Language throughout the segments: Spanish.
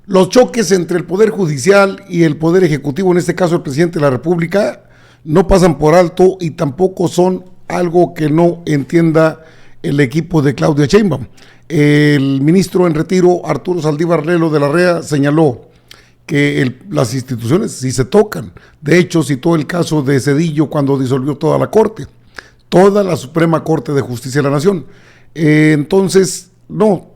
Los choques entre el Poder Judicial y el Poder Ejecutivo, en este caso el Presidente de la República, no pasan por alto y tampoco son algo que no entienda el equipo de Claudia Sheinbaum. El ministro en retiro, Arturo Saldívar Lelo de la REA, señaló que las instituciones sí se tocan. De hecho, citó el caso de Zedillo cuando disolvió toda la Corte, toda la Suprema Corte de Justicia de la Nación. Entonces, no,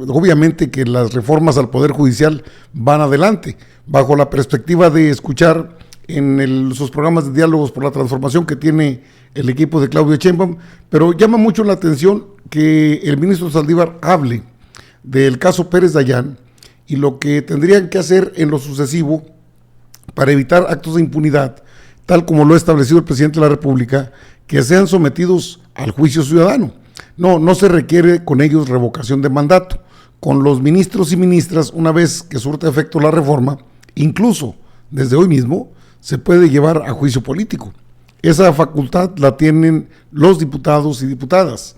obviamente que las reformas al Poder Judicial van adelante, bajo la perspectiva de escuchar en sus programas de diálogos por la transformación que tiene el equipo de Claudia Sheinbaum, pero llama mucho la atención que el ministro Saldívar hable del caso Pérez Dayán y lo que tendrían que hacer en lo sucesivo para evitar actos de impunidad, tal como lo ha establecido el presidente de la República, que sean sometidos al juicio ciudadano. No se requiere con ellos revocación de mandato. Con los ministros y ministras, una vez que surta efecto la reforma, incluso desde hoy mismo, se puede llevar a juicio político. Esa facultad la tienen los diputados y diputadas.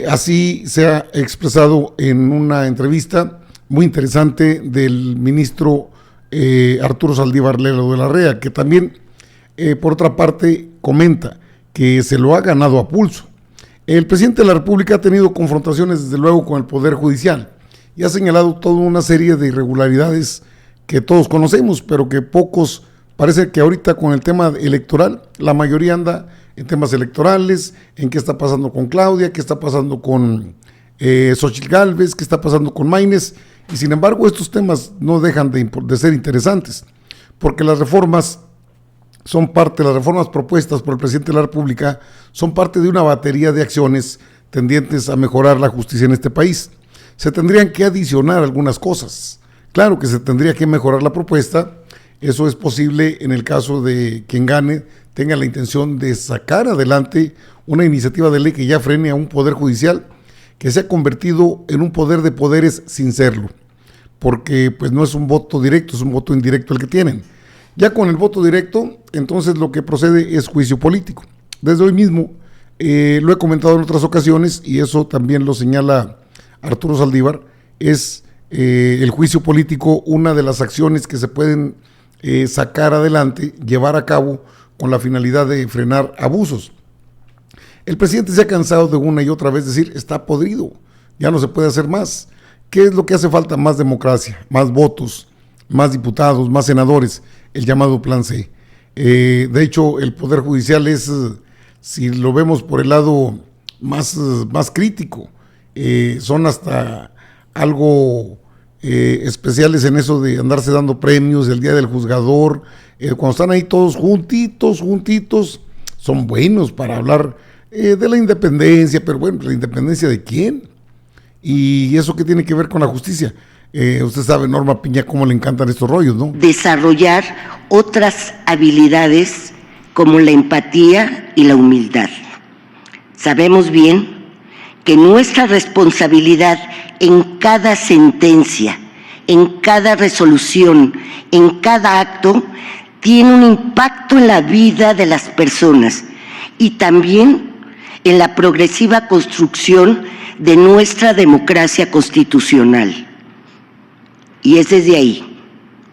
Así se ha expresado en una entrevista muy interesante del ministro Arturo Saldívar Lelo de la REA, que también, por otra parte, comenta que se lo ha ganado a pulso. El presidente de la República ha tenido confrontaciones, desde luego, con el Poder Judicial y ha señalado toda una serie de irregularidades que todos conocemos, pero que pocos, parece que ahorita con el tema electoral, la mayoría anda en temas electorales, en qué está pasando con Claudia, qué está pasando con Xochitl Gálvez, qué está pasando con Maínez, y sin embargo estos temas no dejan de ser interesantes, porque las reformas las reformas propuestas por el presidente de la República son parte de una batería de acciones tendientes a mejorar la justicia en este país. Se tendrían que adicionar algunas cosas. Claro que se tendría que mejorar la propuesta, eso es posible en el caso de quien gane tenga la intención de sacar adelante una iniciativa de ley que ya frene a un poder judicial que se ha convertido en un poder de poderes sin serlo, porque pues no es un voto directo, es un voto indirecto el que tienen. Ya con el voto directo, entonces lo que procede es juicio político. Desde hoy mismo, lo he comentado en otras ocasiones, y eso también lo señala Arturo Saldívar, es el juicio político una de las acciones que se pueden sacar adelante, llevar a cabo con la finalidad de frenar abusos. El presidente se ha cansado de una y otra vez decir, está podrido, ya no se puede hacer más. ¿Qué es lo que hace falta? Más democracia, más votos, más diputados, más senadores, el llamado Plan C. De hecho, el Poder Judicial es, si lo vemos por el lado más crítico, son hasta algo especiales en eso de andarse dando premios, el Día del Juzgador, cuando están ahí todos juntitos, son buenos para hablar de la independencia, pero bueno, ¿la independencia de quién? ¿Y eso qué tiene que ver con la justicia? Usted sabe, Norma Piña, cómo le encantan estos rollos, ¿no? Desarrollar otras habilidades como la empatía y la humildad. Sabemos bien que nuestra responsabilidad en cada sentencia, en cada resolución, en cada acto, tiene un impacto en la vida de las personas y también en la progresiva construcción de nuestra democracia constitucional. Y es desde ahí,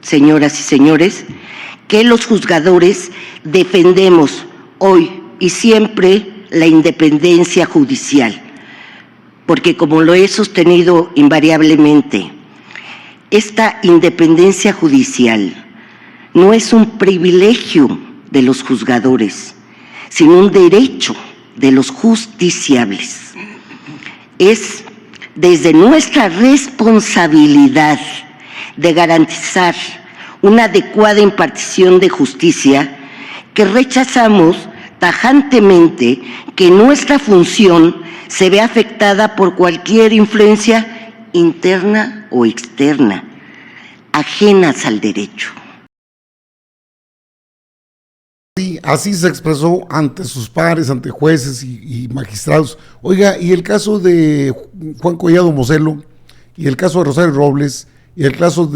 señoras y señores, que los juzgadores defendemos hoy y siempre la independencia judicial, porque como lo he sostenido invariablemente, esta independencia judicial no es un privilegio de los juzgadores, sino un derecho de los justiciables. Es desde nuestra responsabilidad de garantizar una adecuada impartición de justicia que rechazamos tajantemente que nuestra función se vea afectada por cualquier influencia interna o externa, ajenas al derecho. Así se expresó ante sus pares, ante jueces y magistrados. Oiga, y el caso de Juan Collado Moselo, y el caso de Rosario Robles, y el caso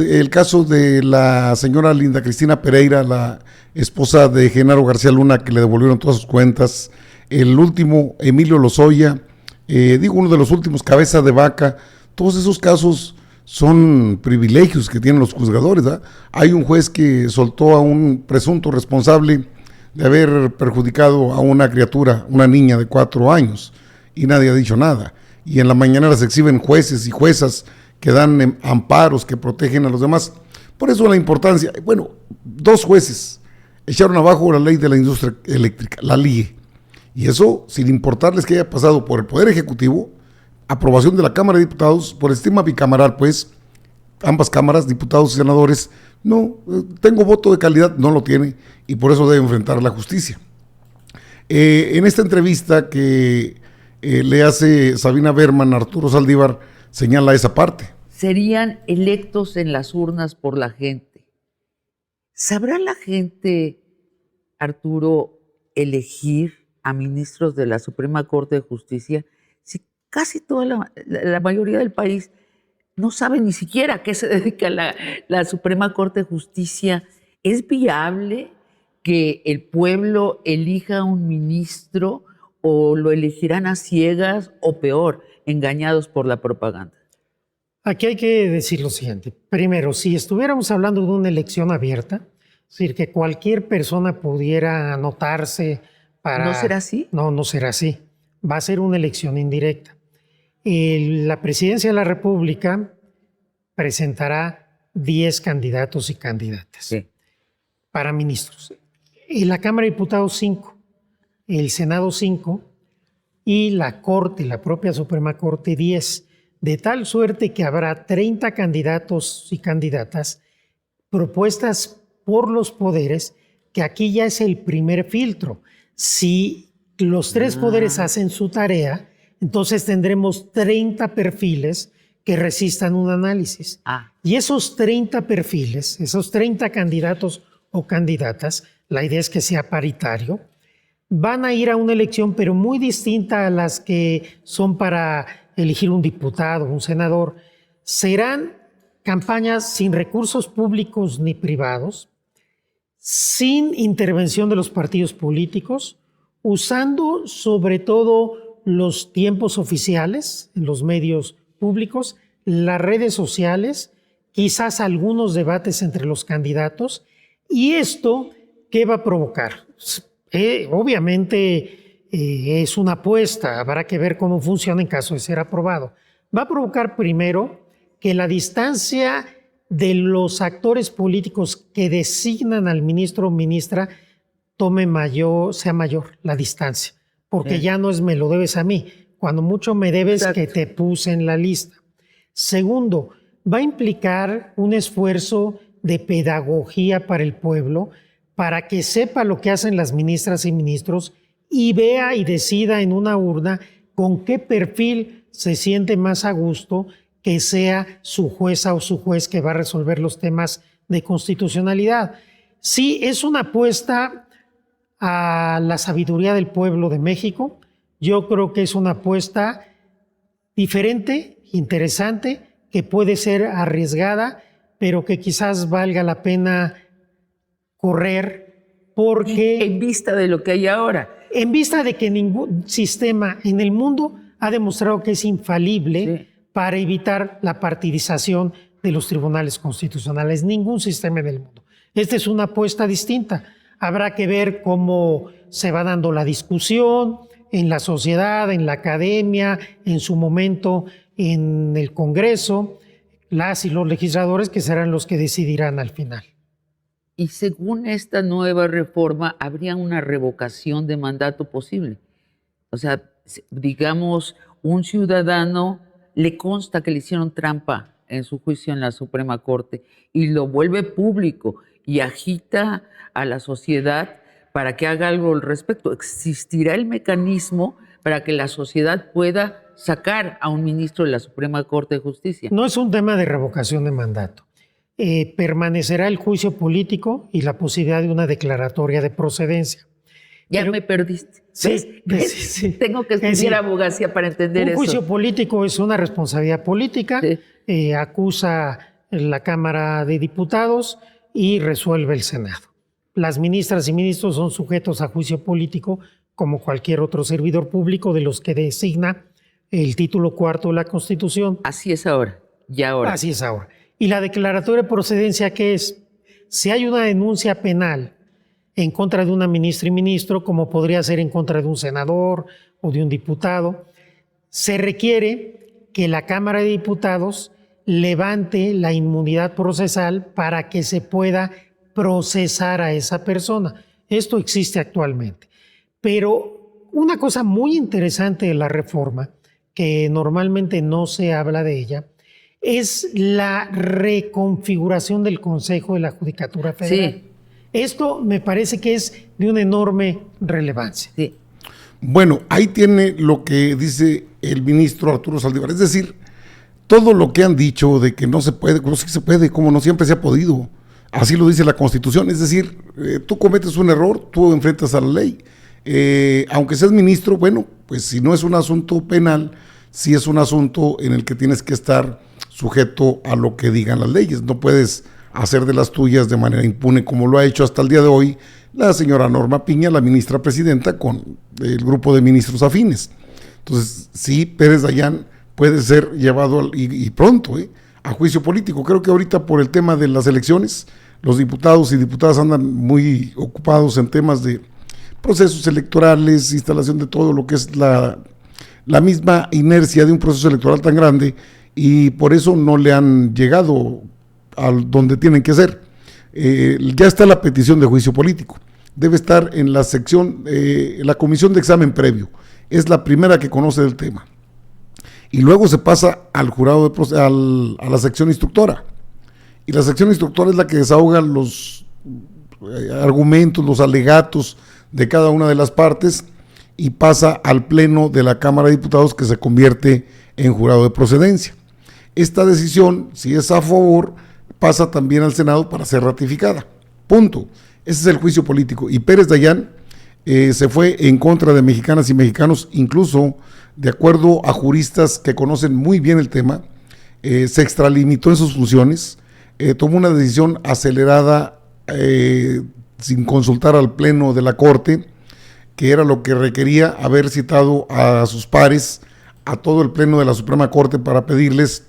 de la señora Linda Cristina Pereira, la esposa de Genaro García Luna, que le devolvieron todas sus cuentas, el último, Emilio Lozoya, uno de los últimos, Cabeza de Vaca, todos esos casos son privilegios que tienen los juzgadores, ¿verdad? Hay un juez que soltó a un presunto responsable de haber perjudicado a una criatura, una niña de 4 años, y nadie ha dicho nada. Y en la mañanera se exhiben jueces y juezas que dan amparos, que protegen a los demás. Por eso la importancia. Bueno, 2 jueces echaron abajo la ley de la industria eléctrica, la LIE. Y eso sin importarles que haya pasado por el Poder Ejecutivo, aprobación de la Cámara de Diputados, por estima bicameral, pues, ambas cámaras, diputados y senadores, no, tengo voto de calidad, no lo tiene, y por eso debe enfrentar la justicia. En esta entrevista que le hace Sabina Berman a Arturo Saldívar, señala esa parte. Serían electos en las urnas por la gente. ¿Sabrá la gente, Arturo, elegir a ministros de la Suprema Corte de Justicia si casi toda la mayoría del país no sabe ni siquiera a qué se dedica la Suprema Corte de Justicia? ¿Es viable que el pueblo elija a un ministro o lo elegirán a ciegas o peor, engañados por la propaganda? Aquí hay que decir lo siguiente. Primero, si estuviéramos hablando de una elección abierta, es decir, que cualquier persona pudiera anotarse para... ¿No será así? No, no será así. Va a ser una elección indirecta. La Presidencia de la República presentará 10 candidatos y candidatas para ministros. Y la Cámara de Diputados 5, el Senado 5 y la Corte, la propia Suprema Corte 10. De tal suerte que habrá 30 candidatos y candidatas propuestas por los poderes, que aquí ya es el primer filtro. Si los 3 poderes hacen su tarea, entonces tendremos 30 perfiles que resistan un análisis. Y esos 30 perfiles, esos 30 candidatos o candidatas, la idea es que sea paritario, van a ir a una elección, pero muy distinta a las que son para elegir un diputado, un senador. Serán campañas sin recursos públicos ni privados, sin intervención de los partidos políticos, usando sobre todo los tiempos oficiales en los medios públicos, las redes sociales, quizás algunos debates entre los candidatos. ¿Y esto qué va a provocar? Obviamente es una apuesta, habrá que ver cómo funciona en caso de ser aprobado. Va a provocar primero que la distancia de los actores políticos que designan al ministro o ministra sea mayor la distancia, porque ya no es me lo debes a mí, cuando mucho me debes. Exacto. Que te puse en la lista. Segundo, va a implicar un esfuerzo de pedagogía para el pueblo, para que sepa lo que hacen las ministras y ministros y vea y decida en una urna con qué perfil se siente más a gusto que sea su jueza o su juez que va a resolver los temas de constitucionalidad. Sí, es una apuesta a la sabiduría del pueblo de México. Yo creo que es una apuesta diferente, interesante, que puede ser arriesgada, pero que quizás valga la pena correr, porque... En vista de lo que hay ahora. En vista de que ningún sistema en el mundo ha demostrado que es infalible para evitar la partidización de los tribunales constitucionales. Ningún sistema en el mundo. Esta es una apuesta distinta. Habrá que ver cómo se va dando la discusión en la sociedad, en la academia, en su momento en el Congreso, las y los legisladores que serán los que decidirán al final. Y según esta nueva reforma, habría una revocación de mandato posible. O sea, digamos, un ciudadano le consta que le hicieron trampa en su juicio en la Suprema Corte y lo vuelve público y agita a la sociedad para que haga algo al respecto. ¿Existirá el mecanismo para que la sociedad pueda sacar a un ministro de la Suprema Corte de Justicia? No es un tema de revocación de mandato. Permanecerá el juicio político y la posibilidad de una declaratoria de procedencia. Ya me perdiste. ¿Ves? Sí. Tengo que estudiar abogacía para entender eso. Un juicio político es una responsabilidad política, acusa la Cámara de Diputados y resuelve el Senado. Las ministras y ministros son sujetos a juicio político como cualquier otro servidor público de los que designa el título 4 de la Constitución. Así es ahora. Y ahora. Así es ahora. ¿Y la declaratoria de procedencia qué es? Si hay una denuncia penal en contra de una ministra y ministro, como podría ser en contra de un senador o de un diputado, se requiere que la Cámara de Diputados levante la inmunidad procesal para que se pueda procesar a esa persona. Esto existe actualmente. Pero una cosa muy interesante de la reforma, que normalmente no se habla de ella, es la reconfiguración del Consejo de la Judicatura Federal. Sí. Esto me parece que es de una enorme relevancia. Sí. Bueno, ahí tiene lo que dice el ministro Arturo Saldívar. Es decir, todo lo que han dicho de que no se puede, como sí se puede, como no siempre se ha podido. Así lo dice la Constitución. Es decir, tú cometes un error, tú enfrentas a la ley. Aunque seas ministro, bueno, pues si no es un asunto penal, sí es un asunto en el que tienes que estar sujeto a lo que digan las leyes. No puedes hacer de las tuyas de manera impune como lo ha hecho hasta el día de hoy la señora Norma Piña, la ministra presidenta, con el grupo de ministros afines. Entonces, sí, Pérez Dayán puede ser llevado y pronto a juicio político. Creo que ahorita por el tema de las elecciones, los diputados y diputadas andan muy ocupados en temas de procesos electorales, instalación de todo lo que es la misma inercia de un proceso electoral tan grande, y por eso no le han llegado a donde tienen que ser. Ya está la petición de juicio político, debe estar en la sección, la comisión de examen previo, es la primera que conoce del tema, y luego se pasa al jurado a la sección instructora, y la sección instructora es la que desahoga los argumentos, los alegatos de cada una de las partes, y pasa al pleno de la Cámara de Diputados, que se convierte en jurado de procedencia. Esta decisión, si es a favor, pasa también al Senado para ser ratificada. Punto. Ese es el juicio político. Y Pérez Dayán se fue en contra de mexicanas y mexicanos, incluso de acuerdo a juristas que conocen muy bien el tema, se extralimitó en sus funciones, tomó una decisión acelerada sin consultar al pleno de la Corte, que era lo que requería haber citado a sus pares, a todo el pleno de la Suprema Corte, para pedirles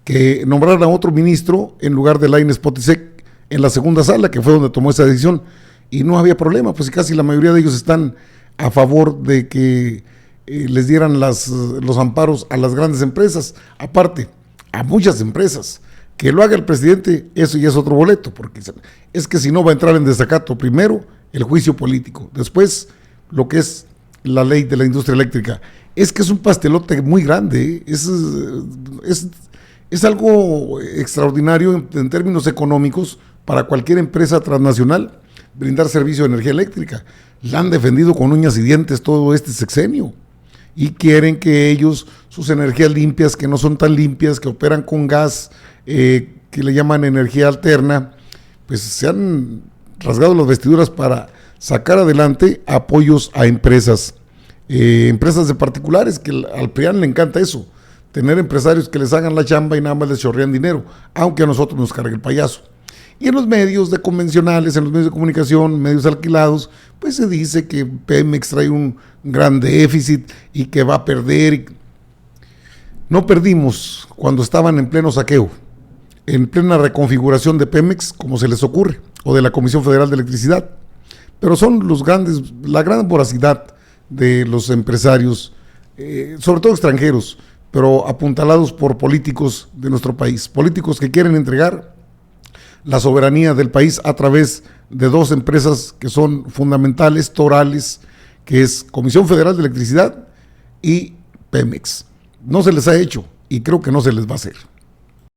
que nombraran a otro ministro en lugar de Lainez Potisek en la segunda sala, que fue donde tomó esa decisión, y no había problema, pues casi la mayoría de ellos están a favor de que les dieran los amparos a las grandes empresas, aparte, a muchas empresas. Que lo haga el presidente, eso ya es otro boleto, porque es que si no va a entrar en desacato, primero el juicio político, después lo que es la ley de la industria eléctrica. Es que es un pastelote muy grande, es algo extraordinario en términos económicos para cualquier empresa transnacional brindar servicio de energía eléctrica. La han defendido con uñas y dientes todo este sexenio, y quieren que ellos, sus energías limpias, que no son tan limpias, que operan con gas, que le llaman energía alterna, pues se han rasgado las vestiduras para sacar adelante apoyos a empresas, empresas de particulares, que al PRIAN le encanta eso, tener empresarios que les hagan la chamba y nada más les chorrean dinero, aunque a nosotros nos cargue el payaso. Y en los medios convencionales, en los medios de comunicación, medios alquilados, pues se dice que Pemex trae un gran déficit y que va a perder. No perdimos cuando estaban en pleno saqueo, en plena reconfiguración de Pemex, como se les ocurre, o de la Comisión Federal de Electricidad. Pero son la gran voracidad de los empresarios, sobre todo extranjeros, pero apuntalados por políticos de nuestro país, políticos que quieren entregar la soberanía del país a través de dos empresas que son fundamentales, torales, que es Comisión Federal de Electricidad y Pemex. No se les ha hecho y creo que no se les va a hacer.